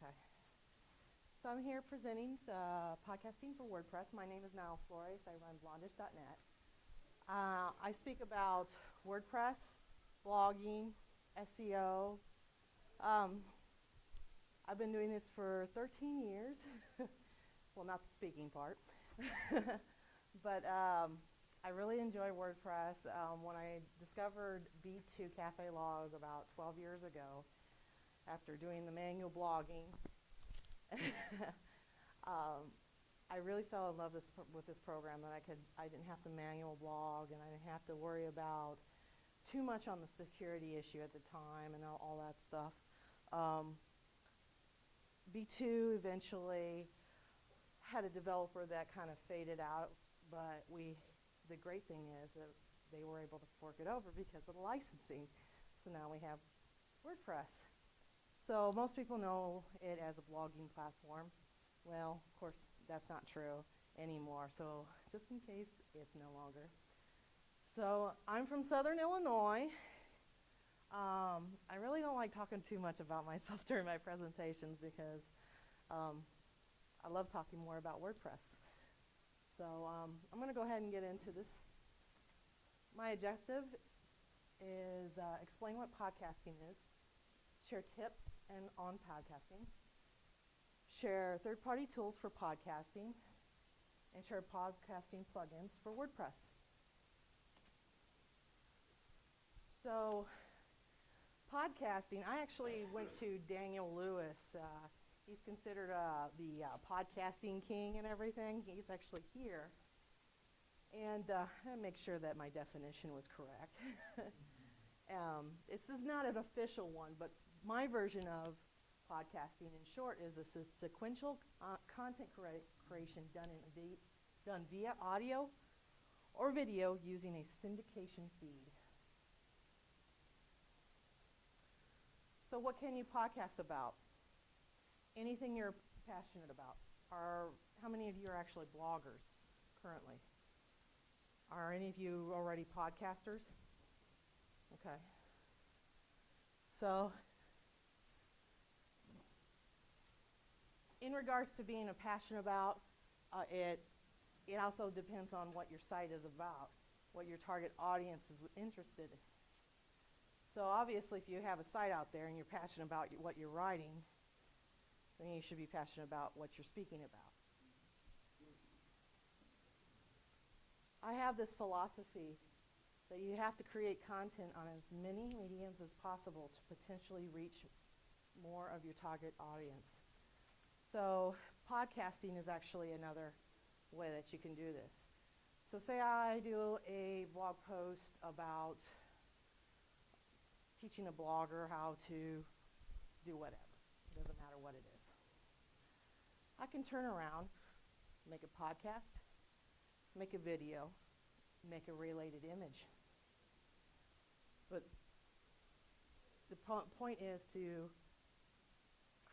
Okay. So I'm here presenting the podcasting for WordPress. My name is Nile Flores. I run blondish.net. I speak about WordPress, blogging, SEO. I've been doing this for 13 years. Well, not the speaking part. But I really enjoy WordPress. When I discovered B2 Cafe Log about 12 years ago, after doing the manual blogging, I really fell in love with this program that I didn't have to manual blog, and I didn't have to worry about too much on the security issue at the time and all that stuff. B2 eventually had a developer that kind of faded out, but the great thing is that they were able to fork it over because of the licensing. So now we have WordPress. So most people know it as a blogging platform. Well, of course, that's not true anymore. So just in case, it's no longer. So I'm from Southern Illinois. I really don't like talking too much about myself during my presentations because I love talking more about WordPress. So I'm going to go ahead and get into this. My objective is explain what podcasting is, share tips on podcasting, share third-party tools for podcasting, and share podcasting plugins for WordPress. So podcasting, I actually went to Daniel Lewis. He's considered the podcasting king and everything. He's actually here. And I make sure that my definition was correct. This is not an official one, but my version of podcasting, in short, is a sequential content creation done via audio or video using a syndication feed. So what can you podcast about? Anything you're passionate about. How many of you are actually bloggers currently? Are any of you already podcasters? Okay. So in regards to being passionate about, it also depends on what your site is about, what your target audience is interested in. So obviously, if you have a site out there and you're passionate about what you're writing, then you should be passionate about what you're speaking about. I have this philosophy that you have to create content on as many mediums as possible to potentially reach more of your target audience. So podcasting is actually another way that you can do this. So say I do a blog post about teaching a blogger how to do whatever. It doesn't matter what it is. I can turn around, make a podcast, make a video, make a related image. But the point is to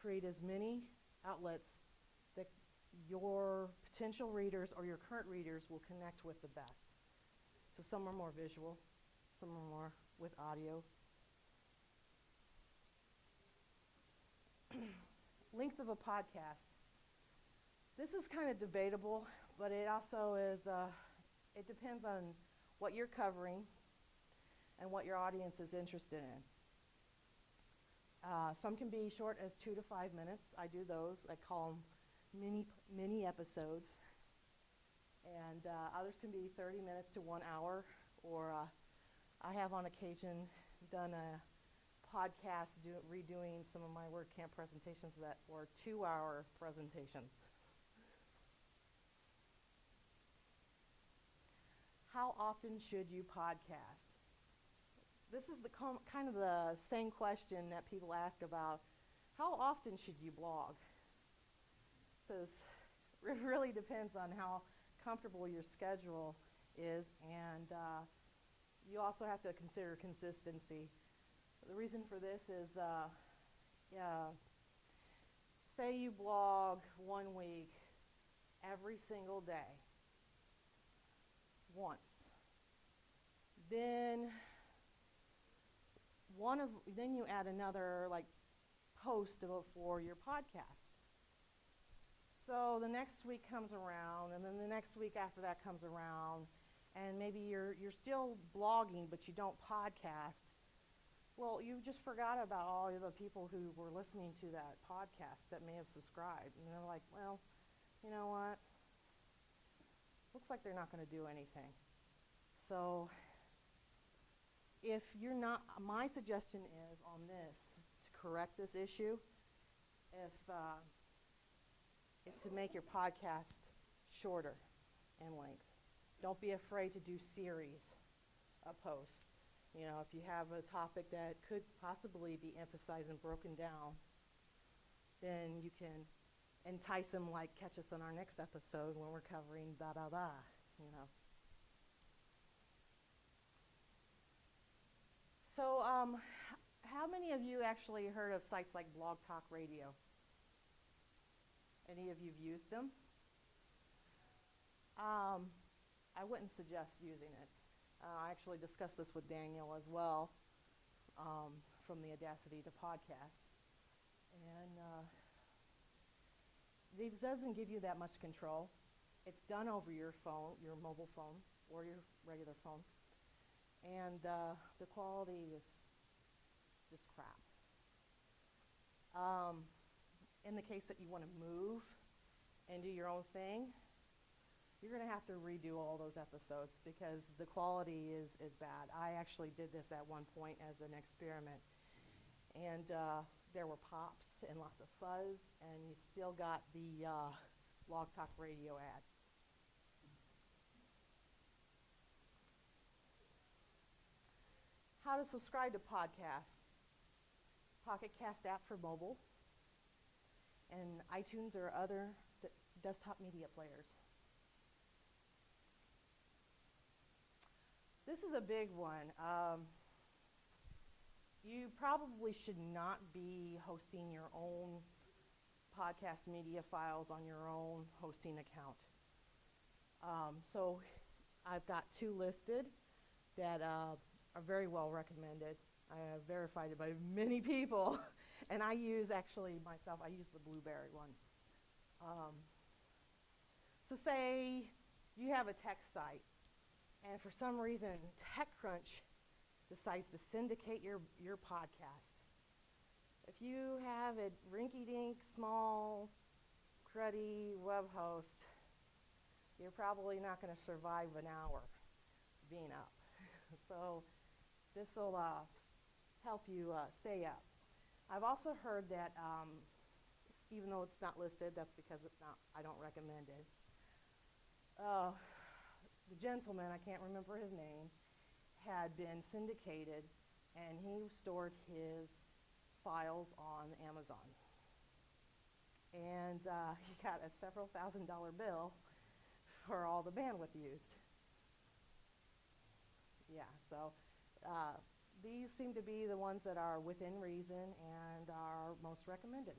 create as many outlets that your potential readers or your current readers will connect with the best. So some are more visual, some are more with audio. Length of a podcast. This is kind of debatable, but it also is, it depends on what you're covering and what your audience is interested in. Some can be short as 2 to 5 minutes. I do those. I call them mini episodes. And others can be 30 minutes to 1 hour, or I have on occasion done a podcast redoing some of my WordCamp presentations that were 2-hour presentations. How often should you podcast? This is the kind of the same question that people ask about how often should you blog? It really depends on how comfortable your schedule is, and you also have to consider consistency. The reason for this is, say you blog 1 week every single day, once. Then you add another host for your podcast. So the next week comes around, and then the next week after that comes around, and maybe you're still blogging, but you don't podcast. Well, you just forgot about all of the people who were listening to that podcast that may have subscribed. And they're like, well, you know what? Looks like they're not going to do anything. So if you're not, my suggestion is on this, to correct this issue, is to make your podcast shorter in length. Don't be afraid to do series of posts. You know, if you have a topic that could possibly be emphasized and broken down, then you can entice them, like, catch us on our next episode when we're covering blah, blah, blah, you know. So, how many of you actually heard of sites like Blogtalkradio? Any of you have used them? I wouldn't suggest using it. I actually discussed this with Daniel as well, from the Audacity to podcast. And it doesn't give you that much control. It's done over your phone, your mobile phone, or your regular phone. And the quality is just crap. In the case that you want to move and do your own thing, you're going to have to redo all those episodes because the quality is bad. I actually did this at one point as an experiment. And there were pops and lots of fuzz, and you still got the Blogtalkradio ad. How to subscribe to podcasts. Pocket Cast app for mobile, and iTunes or other desktop media players. This is a big one. You probably should not be hosting your own podcast media files on your own hosting account. So I've got 2 listed that are very well recommended. I have verified it by many people, and I use, actually, myself, I use the Blueberry one. So say you have a tech site, and for some reason, TechCrunch decides to syndicate your podcast. If you have a rinky-dink, small, cruddy web host, you're probably not going to survive an hour being up. So this will help you stay up. I've also heard that, even though it's not listed, that's because I don't recommend it. The gentleman, I can't remember his name, had been syndicated, and he stored his files on Amazon. And he got a several $1,000 bill for all the bandwidth used. Yeah, so these seem to be the ones that are within reason and are most recommended.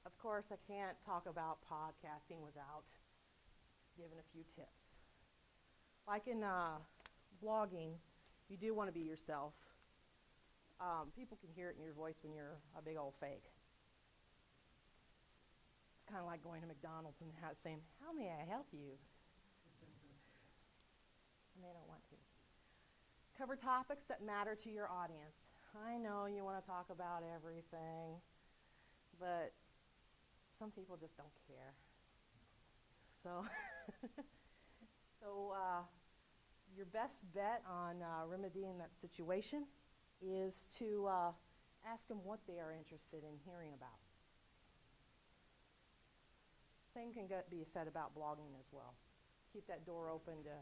Of course, I can't talk about podcasting without giving a few tips. Like in blogging, you do want to be yourself. People can hear it in your voice when you're a big old fake. It's kind of like going to McDonald's and saying, "How may I help you?" And they don't want to. Cover topics that matter to your audience. I know you want to talk about everything, but some people just don't care. So, your best bet on remedying that situation is to ask them what they are interested in hearing about. Same can be said about blogging as well. Keep that door open to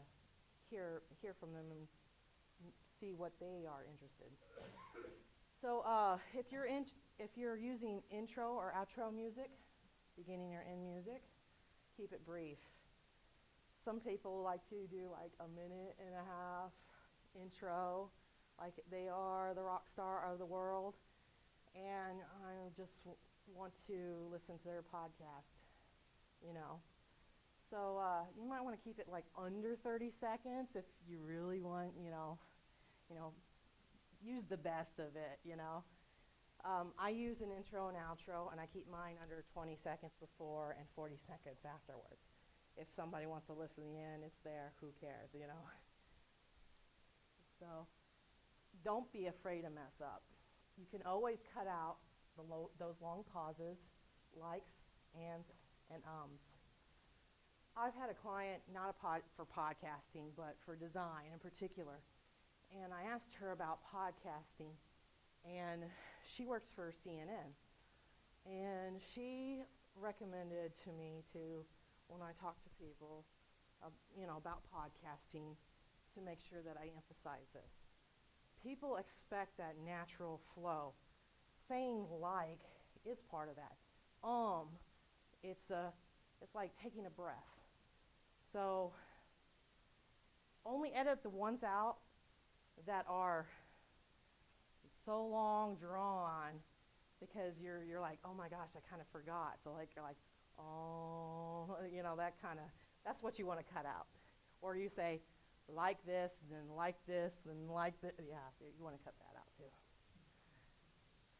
hear from them and see what they are interested in. So if you're using intro or outro music, beginning or end music, keep it brief. Some people like to do like a 1.5 minute intro, like they are the rock star of the world, and I just want to listen to their podcast, you know. So you might want to keep it like under 30 seconds if you really want, use the best of it, you know. I use an intro and outro, and I keep mine under 20 seconds before and 40 seconds afterwards. If somebody wants to listen in, it's there. Who cares, you know? So don't be afraid to mess up. You can always cut out those long pauses, likes, ands, and ums. I've had a client, not for podcasting, but for design in particular, and I asked her about podcasting, and she works for CNN, and she recommended to me to, when I talk to people, about podcasting, to make sure that I emphasize this. People expect that natural flow. Saying like is part of that. It's like taking a breath. So only edit the ones out that are so long drawn, because you're like, oh my gosh, I kind of forgot. So you're like, oh, that's what you want to cut out. Or you say, like this, then like this, then like this. Yeah, you want to cut that out too.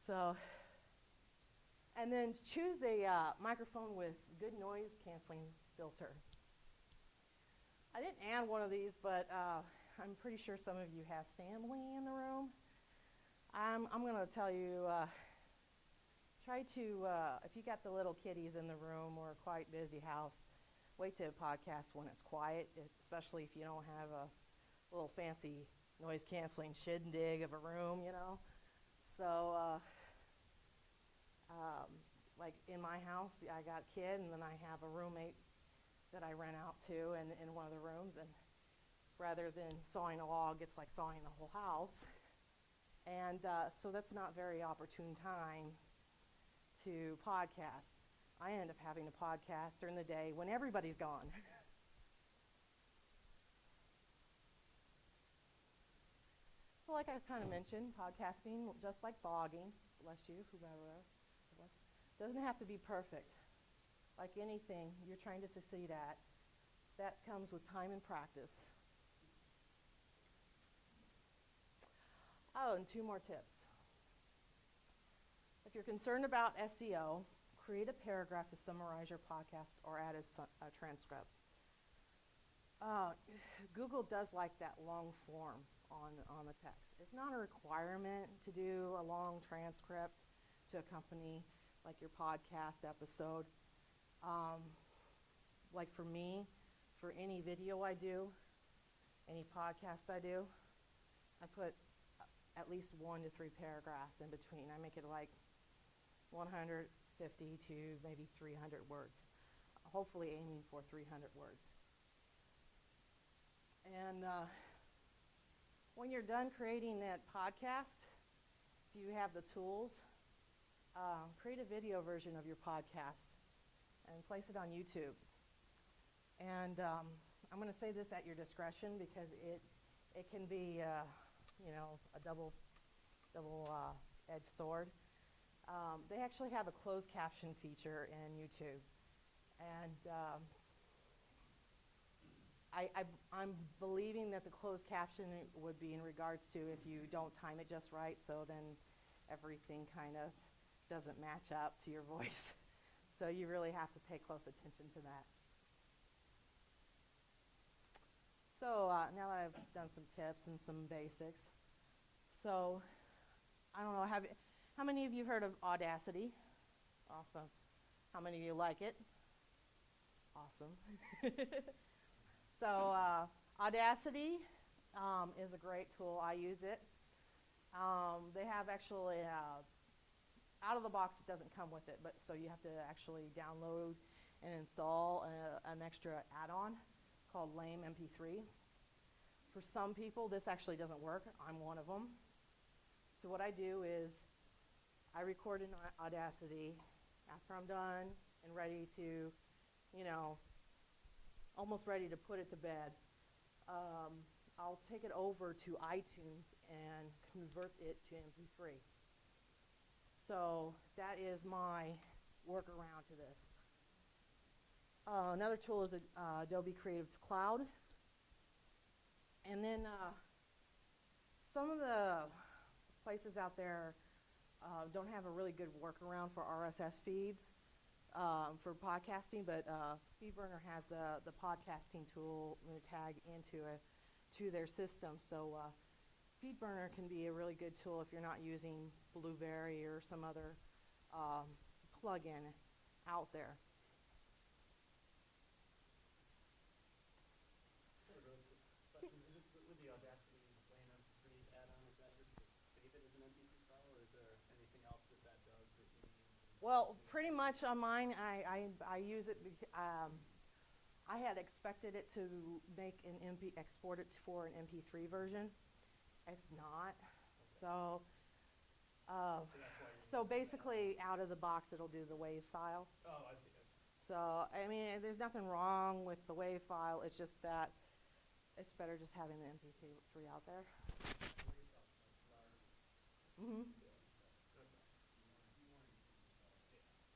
So, and then choose a microphone with good noise canceling filter. I didn't add one of these, but I'm pretty sure some of you have family in the room. I'm going to tell you, try to, if you got the little kiddies in the room or a quite busy house, wait to podcast when it's quiet, especially if you don't have a little fancy noise canceling shindig of a room, you know. So, like in my house, I got a kid, and then I have a roommate that I rent out to in one of the rooms, and rather than sawing a log, it's like sawing the whole house. And so that's not very opportune time to podcast. I end up having to podcast during the day when everybody's gone. So like I kind of mentioned, podcasting, just like blogging, bless you, whoever, doesn't have to be perfect. Like anything you're trying to succeed at, that comes with time and practice. Oh, and 2 more tips. If you're concerned about SEO, create a paragraph to summarize your podcast or add a transcript. Google does like that long form on the text. It's not a requirement to do a long transcript to accompany like your podcast episode. Like for me, for any video I do, any podcast I do, I put at least 1 to 3 paragraphs in between. I make it like 150 to maybe 300 words, hopefully aiming for 300 words. And when you're done creating that podcast, if you have the tools, create a video version of your podcast and place it on YouTube. And I'm going to say this at your discretion, because it can be a double-edged sword. They actually have a closed caption feature in YouTube, and I'm believing that the closed caption would be in regards to if you don't time it just right, so then everything kind of doesn't match up to your voice. So you really have to pay close attention to that. So now that I've done some tips and some basics, so I don't know, how many of you heard of Audacity? Awesome. How many of you like it? Awesome. So Audacity is a great tool. I use it. They have actually, out of the box it doesn't come with it, but so you have to actually download and install an extra add-on called Lame MP3. For some people, this actually doesn't work. I'm one of them. So what I do is I record in Audacity. After I'm done and ready to, almost ready to put it to bed, I'll take it over to iTunes and convert it to MP3. So that is my workaround to this. Another tool is Adobe Creative Cloud. And then some of the places out there don't have a really good workaround for RSS feeds for podcasting, but FeedBurner has the podcasting tool tag to their system. So FeedBurner can be a really good tool if you're not using Blueberry or some other plugin out there. Just with the Audacity Plain MP3 add-on, is that just to save it as an MP3 file, or is there anything else that does that you need? Well, pretty much on mine, I use it. I had expected it to make export it for an MP3 version. It's not. So, so basically, out of the box, it'll do the WAV file. Oh, I see. So, I mean, there's nothing wrong with the WAV file. It's just that it's better just having the MP3 out there. Mm-hmm.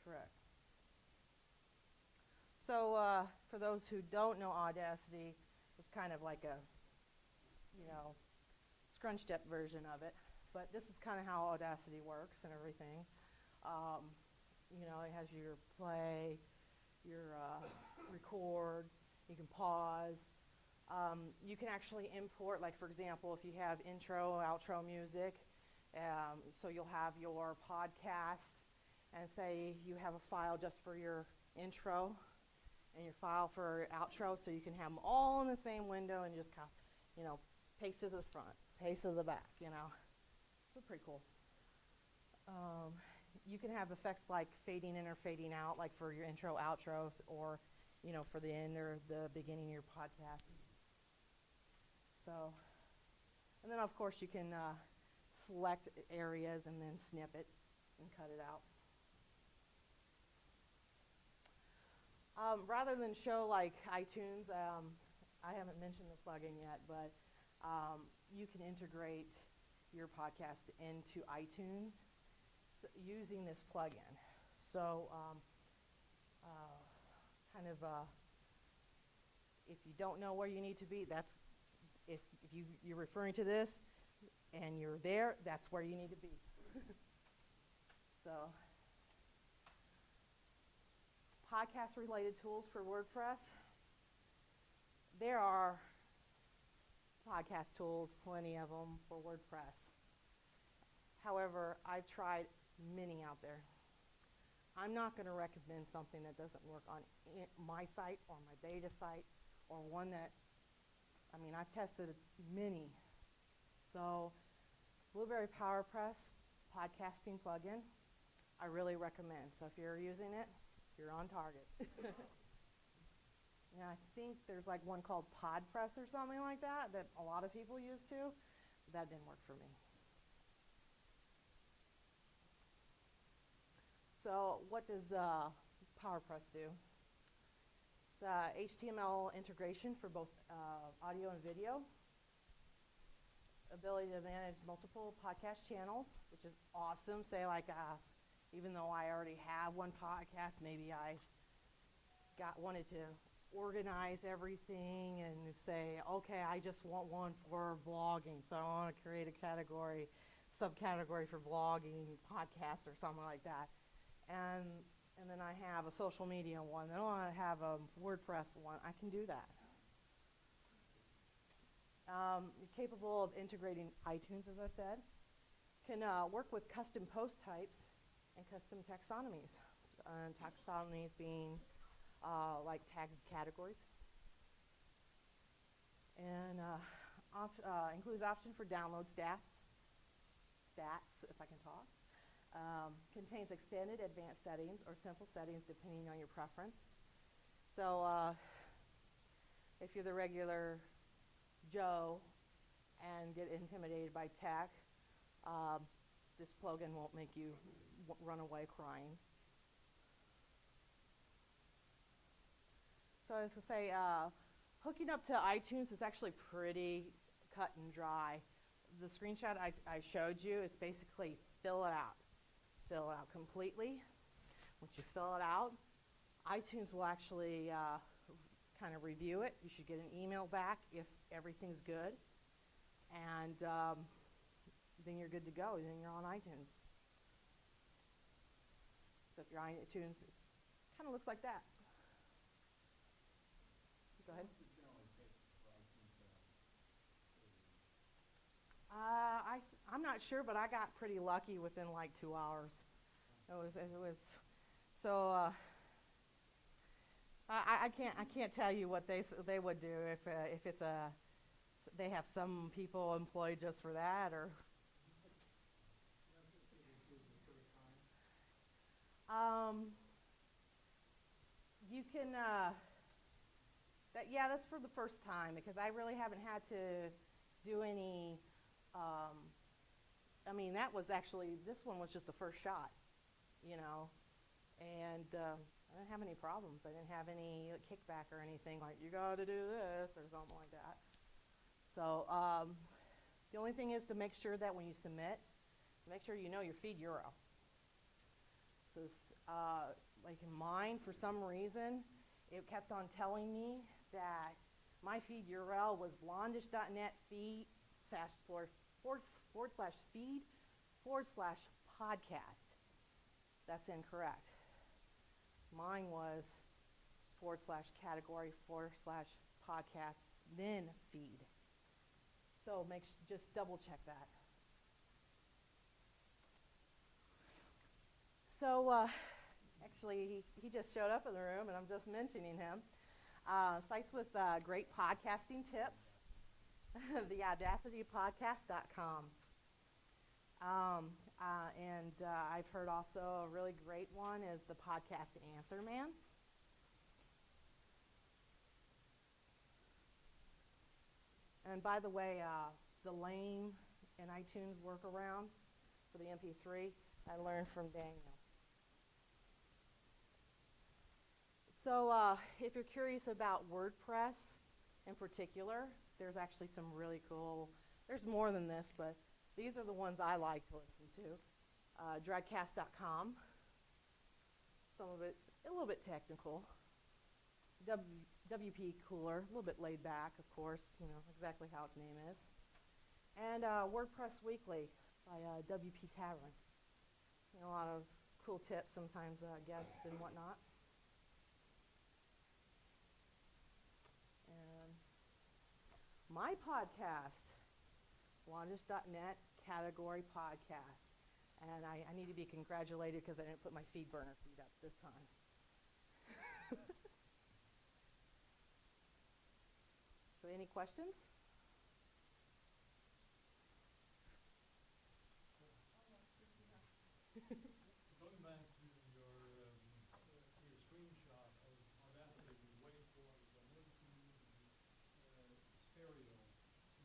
Correct. So, for those who don't know Audacity, it's kind of like a, scrunched up version of it. But this is kind of how Audacity works and everything. It has your play, your record, you can pause. You can actually import, like for example, if you have intro, outro music, so you'll have your podcast, and say you have a file just for your intro and your file for outro, so you can have them all in the same window and just paste it to the front, paste to the back, So pretty cool. You can have effects like fading in or fading out, like for your intro, outros, or for the end or the beginning of your podcast. So, and then of course you can select areas and then snip it and cut it out. Rather than show like iTunes, I haven't mentioned the plugin yet, but you can integrate your podcast into iTunes using this plugin. So if you don't know where you need to be, that's if you're referring to this and you're there, that's where you need to be. So podcast related tools for WordPress. There are podcast tools, plenty of them for WordPress. However, I've tried many out there. I'm not going to recommend something that doesn't work on my site or my beta site or one that, I've tested many. So Blueberry PowerPress podcasting plugin, I really recommend. So if you're using it, you're on target. Yeah, I think there's like one called PodPress or something like that a lot of people use too. That didn't work for me. So what does PowerPress do? It's HTML integration for both audio and video. Ability to manage multiple podcast channels, which is awesome. Say like, even though I already have one podcast, maybe I wanted to organize everything and say, okay, I just want one for blogging, so I want to create a category, subcategory for blogging, podcast, or something like that. And then I have a social media one. Then I want to have a WordPress one. I can do that. Capable of integrating iTunes, as I said. Can work with custom post types and custom taxonomies. Taxonomies being like tags categories. And includes option for download stats, if I can talk. Contains extended advanced settings or simple settings depending on your preference. So if you're the regular Joe and get intimidated by tech, this plugin won't make you run away crying. So as I say, hooking up to iTunes is actually pretty cut and dry. The screenshot I showed you is basically fill it out. Fill it out completely. Once you fill it out, iTunes will actually kind of review it. You should get an email back if everything's good. And then you're good to go. Then you're on iTunes. So if you're on iTunes, it kind of looks like that. Go ahead. I'm not sure, but I got pretty lucky within like 2 hours. It was so. I can't tell you what they would do if it's they have some people employed just for that or. You can. That's for the first time because I really haven't had to do any. That was actually, this one was just the first shot, and I didn't have any problems. I didn't have any kickback or anything like, you got to do this or something like that. So the only thing is to make sure that when you submit, make sure you know your feed URL. So like in mine, for some reason, it kept on telling me that my feed URL was blondish.net feed /feed/podcast. That's incorrect. Mine was /category/podcast, then feed. So just double check that. So actually, he just showed up in the room, and I'm just mentioning him. Sites with great podcasting tips. The audacitypodcast.com. And I've heard also a really great one is the Podcast Answer Man. And by the way, the lame and iTunes workaround for the MP3, I learned from Daniel. So if you're curious about WordPress in particular, there's actually some really cool, there's more than this, but these are the ones I like to listen to. Dreadcast.com. Some of it's a little bit technical. WP Cooler, a little bit laid back, of course, exactly how its name is. And WordPress Weekly by WP Tavern. A lot of cool tips, sometimes guests and whatnot. My podcast, blondish.net category podcast. And I need to be congratulated because I didn't put my feed burner feed up this time. So any questions? Going back to your screenshot of Audacity with waveforms, I noticed you used stereo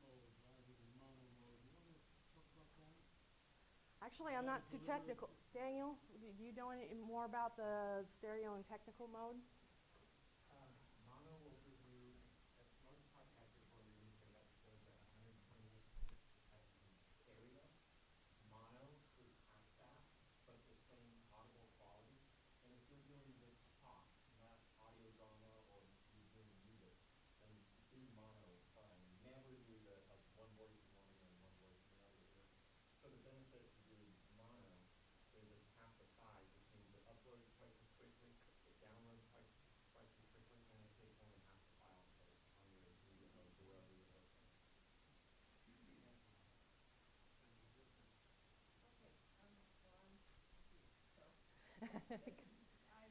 mode rather than mono mode. You want to talk about that? Actually, I'm not too technical. Daniel, do you know any more about the stereo and technical modes? Mono will give you, most podcasters will release their episodes at 128 stereo. Mono is past that, but the same audible quality. And if you're doing just talk, not audio drama, or you're doing music, then do mono is fine. Never do the one voice in one ear and one voice in the other ear. So the benefit to doing mono is it's half the size, which means it uploads twice as quickly, it downloads twice as quickly, and it takes only half the file space on your media host or wherever you're hosting.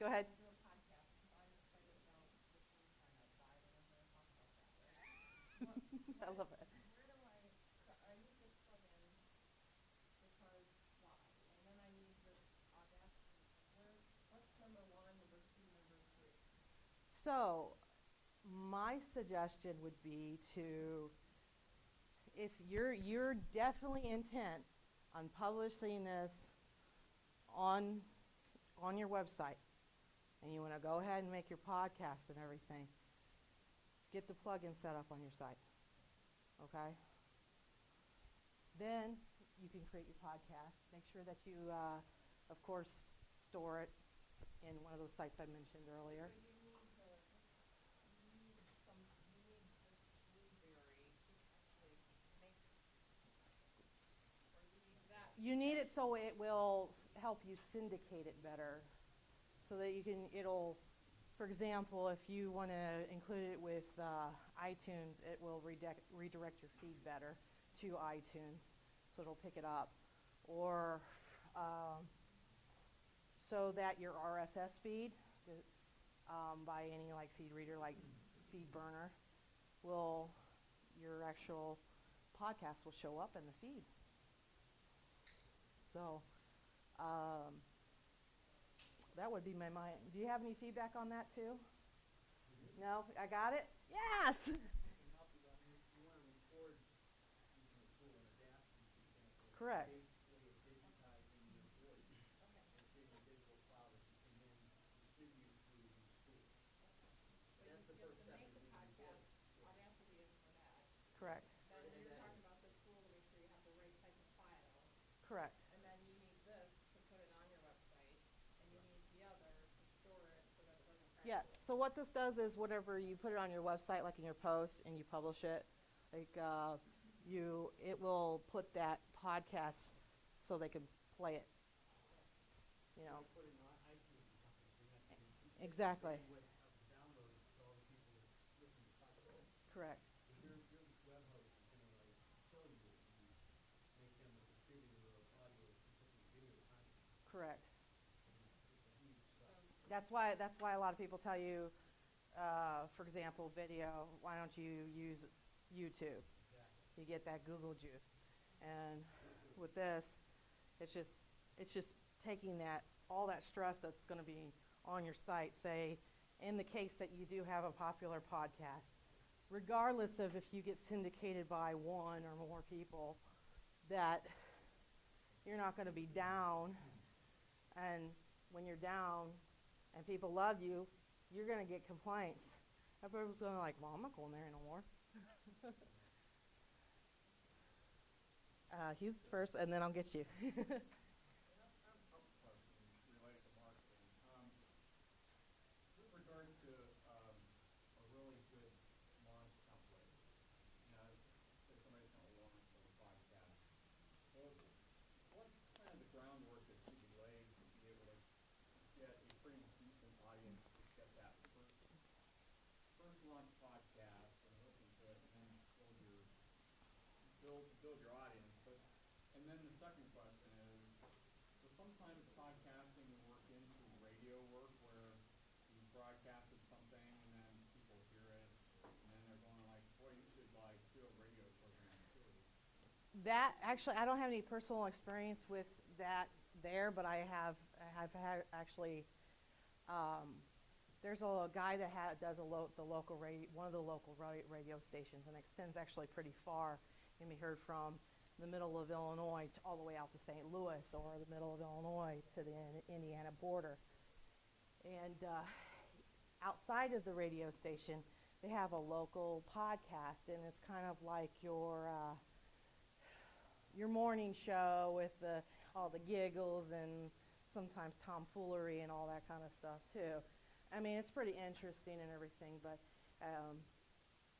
Go ahead. I love it. Where do I use this plugin because why? And then I use this Audacity. What's number one, number two, number three? So my suggestion would be to, if you're definitely intent on publishing this on your website, and you want to go ahead and make your podcast and everything, get the plugin set up on your site, okay? Then you can create your podcast. Make sure that you, of course, store it in one of those sites I mentioned earlier. So you need this Blueberry to actually make, or you You need it so it will help you syndicate it better, so that you can. It'll, for example, if you want to include it with iTunes, it will redirect your feed better to iTunes, so it'll pick it up, or so that your RSS feed by any like feed reader like FeedBurner will, your actual podcast will show up in the feed. So that would be my mind. Do you have any feedback on that too? No? I got it? Yes! I can help you, but I mean, if you want to record using a tool in Audacity, for example, Correct. it's a way of digitizing your voice and creating a digital file that you can then distribute through these tools. So That's you the have first to step make in the doing podcast, voice. Audacity is for that. Correct. Then you're talking about the tool to make sure you have the right type of file. Correct. And then you need this to put it on your website, and you need the other to store it so that it doesn't crash. Yes. So what this does is whatever you put it on your website, like in your post, and you publish it, like it will put that podcast so they can play it. You know. Put it on iTunes or something, so you have to keep Exactly. with downloads so all the people that listen to podcasts. Correct. Your web host is going to like show you if you make them a distributor of audio, specifically video content. Correct. It's a huge step. That's why a lot of people tell you, for example, video. Why don't you use YouTube? Exactly. You get that Google juice, and with this, it's just taking all that stress that's going to be on your site. Say, in the case that you do have a popular podcast, regardless of if you get syndicated by one or more people, that you're not going to be down, and when you're down and people love you, you're going to get complaints. Everybody's going to like, well, I'm not going there anymore. Hughes first, and then I'll get you. I have a couple questions related to marketing. With regard to a really good launch template, say somebody's going to launch with a podcast, what's kind of the groundwork that should be laid to be able to get a pretty decent audience to get that first launch podcast and listen to it, and then build your audience? And then the second question is, so sometimes podcasting will work into radio work where you broadcasted something and then people hear it and then they're going like, boy, you should like do a radio program too. That actually, I don't have any personal experience with that there, but I've had actually. There's a guy that does one of the local radio stations, and extends actually pretty far. It can be heard from the middle of Illinois all the way out to St. Louis, or the middle of Illinois to the Indiana border. And outside of the radio station, they have a local podcast, and it's kind of like your morning show with all the giggles and sometimes tomfoolery and all that kind of stuff too. I mean, it's pretty interesting and everything, but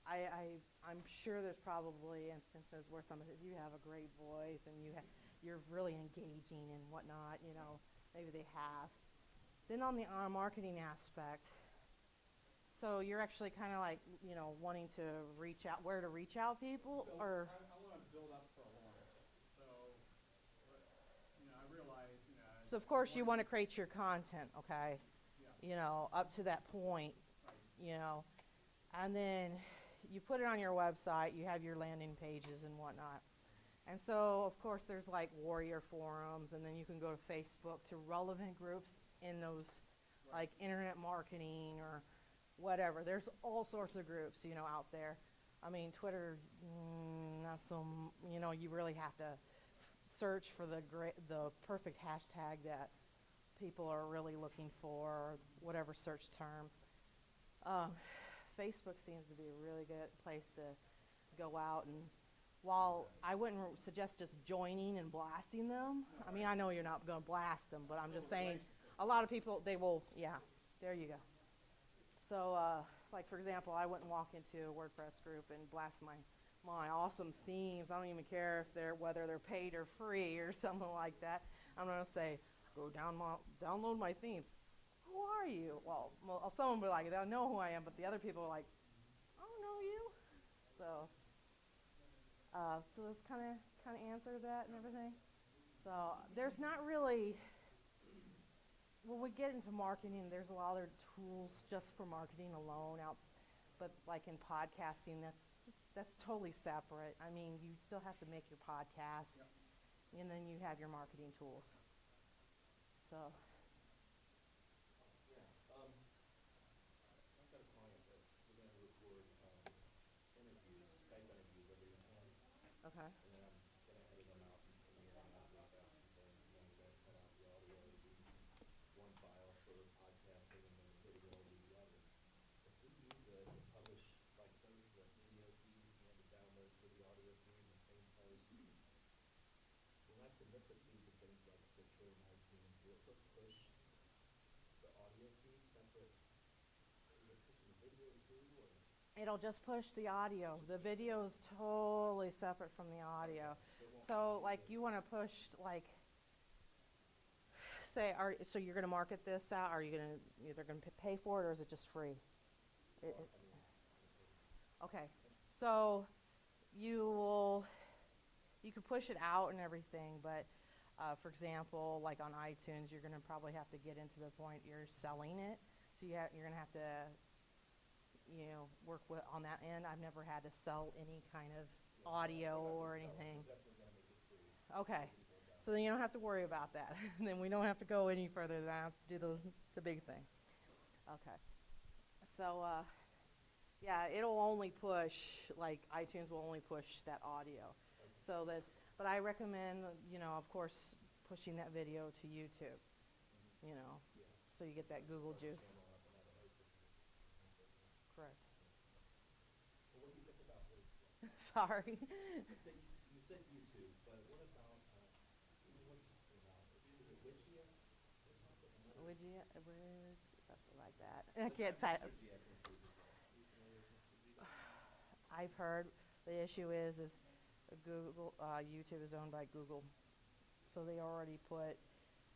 I'm sure there's probably instances where you have a great voice and you're really engaging and whatnot, maybe they have. Then on the marketing aspect, so you're actually kind of like, wanting to reach out, where to reach out people, or? I want to build up for a launch. So, I realize, So of course you want to create your content, okay? Yeah. Up to that point, Right. And then you put it on your website, you have your landing pages and whatnot. And so, of course, there's like warrior forums, and then you can go to Facebook to relevant groups in those, like internet marketing or whatever. There's all sorts of groups, out there. I mean, Twitter, not so, you really have to search for the perfect hashtag that people are really looking for, or whatever search term. Facebook seems to be a really good place to go out, and while I wouldn't suggest just joining and blasting them, I mean, I know you're not going to blast them, but I'm just saying, a lot of people, they will, there you go. So, like for example, I wouldn't walk into a WordPress group and blast my my awesome themes. I don't even care if whether they're paid or free or something like that. I'm going to say, go download my themes. Who are you? Well, someone will be like, they'll know who I am, but the other people are like, I don't know you. So this kind of answer that and everything. So there's not really, when we get into marketing, there's a lot of other tools just for marketing alone. But like in podcasting, that's totally separate. I mean, you still have to make your podcast, and then you have your marketing tools. So. I've got a client that we're going to record interviews, Skype interviews every month. Okay. And then I'm going to edit them out and premiere them out real fast and things. And then we're going to cut out the audio to be one file for podcasting, and then the video will be the other. If we use this and publish like both the video feed and the downloads for the audio feed in the same place, when I submit the feed to things like Stitcher and iTunes, will it push the audio feed separate? Is it pushing the video too, or? It'll just push the audio. The video is totally separate from the audio. So, like, you want to push, like, so you're going to market this out? Are you either going to pay for it, or is it just free? Okay. So you can push it out and everything, but for example, like on iTunes, you're going to probably have to get into the point you're selling it. So you're going to have to, work on that end. I've never had to sell any kind of audio or anything. Okay. So then you don't have to worry about that. Then we don't have to go any further than I have to do the big thing. Okay. So, it'll only push, like iTunes will only push that audio. But I recommend, of course, pushing that video to YouTube, so you get that Google juice. Correct. Well, what do you think about WordPress? Sorry. You said YouTube, but what about, what are you talking about? Is it Widget? Widget, something like that. I can't say it. I've heard the issue is Google, YouTube is owned by Google, so they already put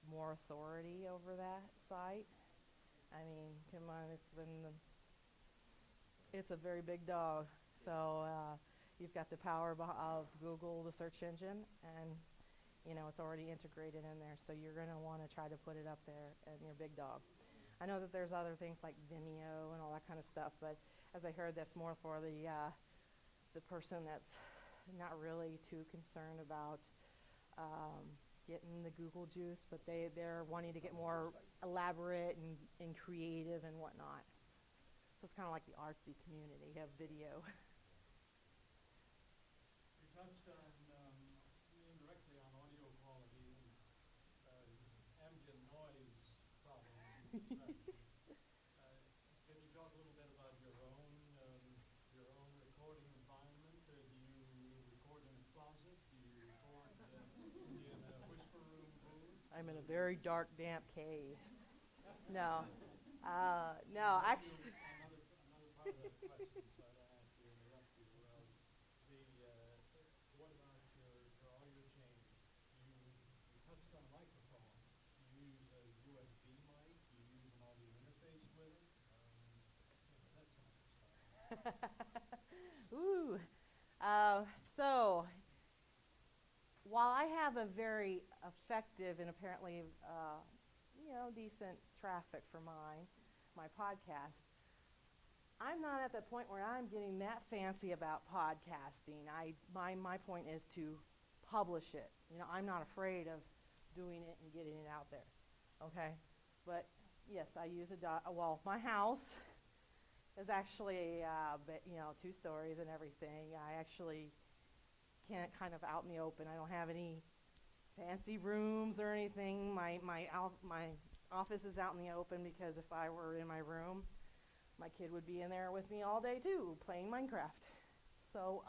more authority over that site. I mean, come on, it's a very big dog. So you've got the power of Google, the search engine, and it's already integrated in there. So you're going to want to try to put it up there in your big dog. I know that there's other things like Vimeo and all that kind of stuff, but as I heard, that's more for the person that's not really too concerned about getting the Google juice, but they're wanting to get more elaborate and creative and whatnot. So it's kind of like the artsy community of video. You touched on indirectly on audio quality and ambient noise problems. Can you talk a little bit about your own recording environment? Do you record in a closet? Do you record in a whisper room booth? I'm in a very dark, damp cave. No, actually. Another part of that question, so I don't have to interrupt you. What about your audio chain? You touched on a microphone. You use a USB mic. You use an audio interface with it. That's some stuff. Ooh. So, while I have a very effective and apparently, decent traffic for my podcast, I'm not at the point where I'm getting that fancy about podcasting. My point is to publish it. I'm not afraid of doing it and getting it out there. Okay? But yes, I use my house is actually 2 stories and everything. I actually can't kind of out in the open. I don't have any fancy rooms or anything. My office is out in the open because if I were in my room, my kid would be in there with me all day too, playing Minecraft. So,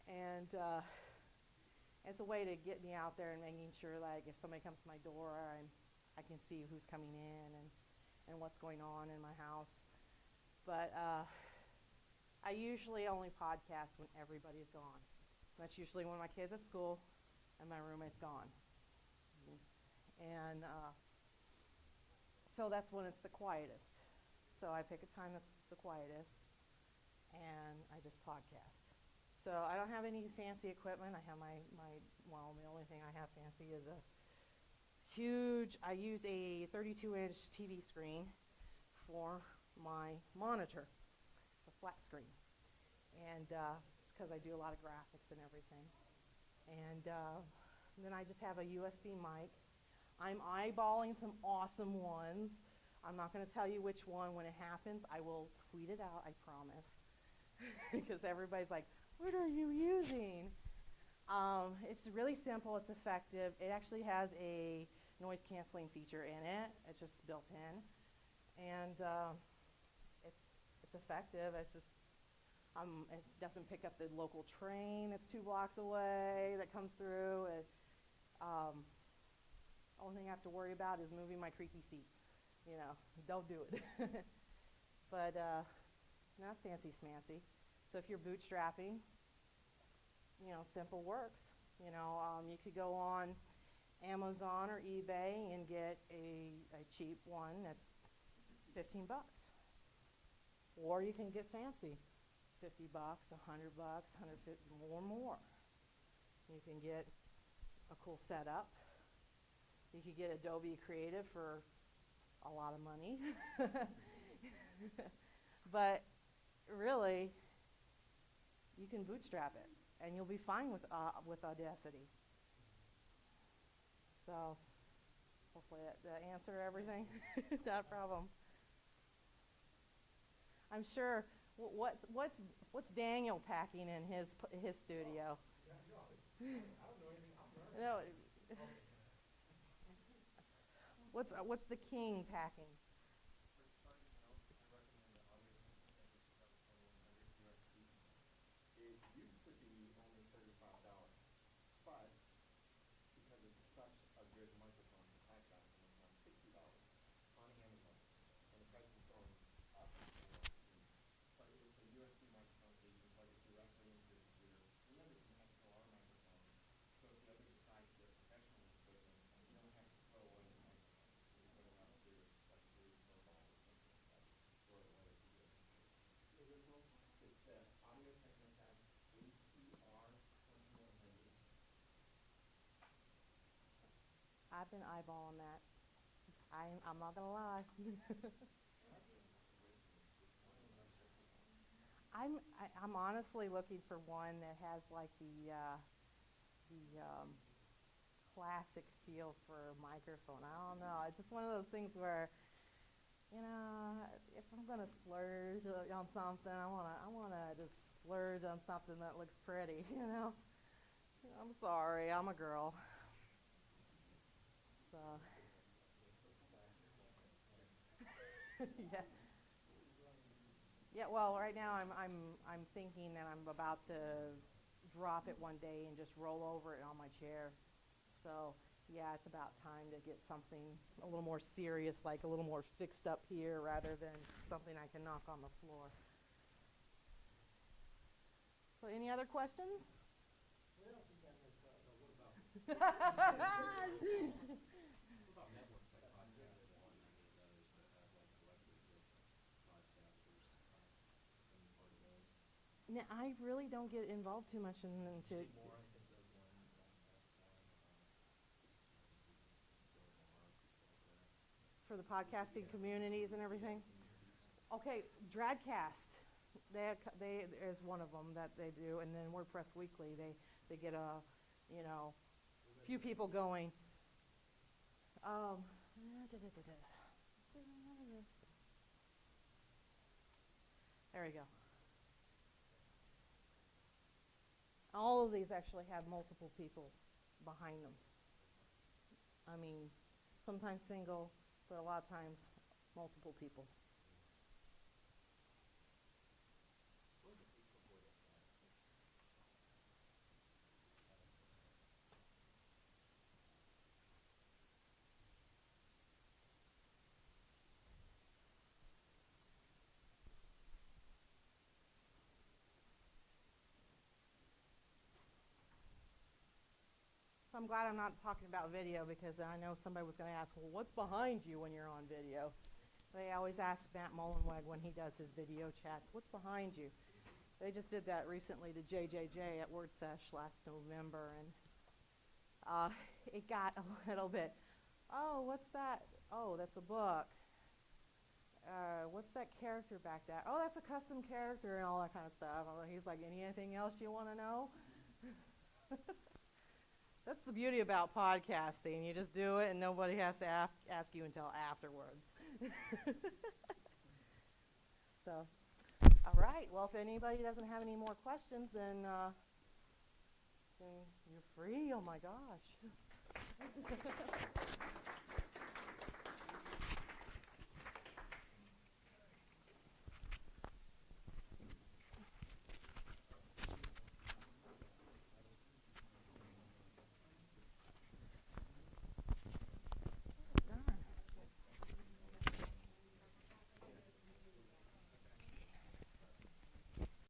and it's a way to get me out there and making sure, like, if somebody comes to my door, I can see who's coming in and what's going on in my house. But I usually only podcast when everybody's gone. That's usually when my kid's at school and my roommate's gone. And so that's when it's the quietest. So I pick a time that's the quietest, and I just podcast. So I don't have any fancy equipment. I have well, the only thing I have fancy is I use a 32-inch TV screen for my monitor, a flat screen. And it's because I do a lot of graphics and everything. And then I just have a USB mic. I'm eyeballing some awesome ones. I'm not going to tell you which one when it happens. I will tweet it out, I promise. Because everybody's like, what are you using? It's really simple. It's effective. It actually has a noise canceling feature in it. It's just built in. And it's effective. It's just it doesn't pick up the local train that's 2 blocks away that comes through. Only thing I have to worry about is moving my creaky seat. Don't do it. But not fancy smancy. So if you're bootstrapping, simple works. You could go on Amazon or eBay and get a cheap one that's $15. Or you can get fancy. $50, $100, $150, more. You can get a cool setup. You could get Adobe Creative for a lot of money. But really, you can bootstrap it, and you'll be fine with Audacity. So hopefully that answer everything. Not a problem. I'm sure. What's Daniel packing in his studio? I don't know anything. I'm learning. No. What's the king packing? For starting out, I recommend the audio technique that just starts for 100 USD. It used to be only $35, but because it's such a good microphone to podcast, and it's now $60 on Amazon, and the price is going up. But it's a USB microphone, so you can plug it directly into your computer. We have this XLR microphone, so if you ever decide to get professional equipment, you don't have to throw away the microphone. You can put it out to like a blue snowball or something like that, throw it away if you get it. It's the Audio Technica ATR 2100. I've been eyeballing that. I'm not gonna lie. I'm honestly looking for one that has like the classic feel for microphone. I don't know. It's just one of those things where, if I'm gonna splurge on something, I wanna just splurge on something that looks pretty. I'm sorry, I'm a girl. So. Yeah. Yeah. Well, right now I'm thinking that I'm about to drop it one day and just roll over it on my chair. So yeah, it's about time to get something a little more serious, like a little more fixed up here, rather than something I can knock on the floor. So any other questions? What else is that what about? What about networks like Podcast One or any of those that have like collectives of podcasters? Any part of those? Now, I really don't get involved too much into. Jay Moore, I think, does one. Podcast One. Bill Maher, people like that. For the podcasting communities and everything. Okay, Dradcast. There's one of them that they do, and then WordPress Weekly. They get a few people going. There we go. All of these actually have multiple people behind them. I mean, sometimes single, but a lot of times multiple people. I'm glad I'm not talking about video because I know somebody was going to ask, well, what's behind you when you're on video? They always ask Matt Mullenweg when he does his video chats, what's behind you? They just did that recently to JJJ at WordSesh last November, and it got a little bit, oh, what's that? Oh, that's a book. What's that character back there? Oh, that's a custom character and all that kind of stuff. He's like, anything else you want to know? That's the beauty about podcasting. You just do it and nobody has to ask you until afterwards. So, all right. Well, if anybody doesn't have any more questions, then you're free. Oh, my gosh.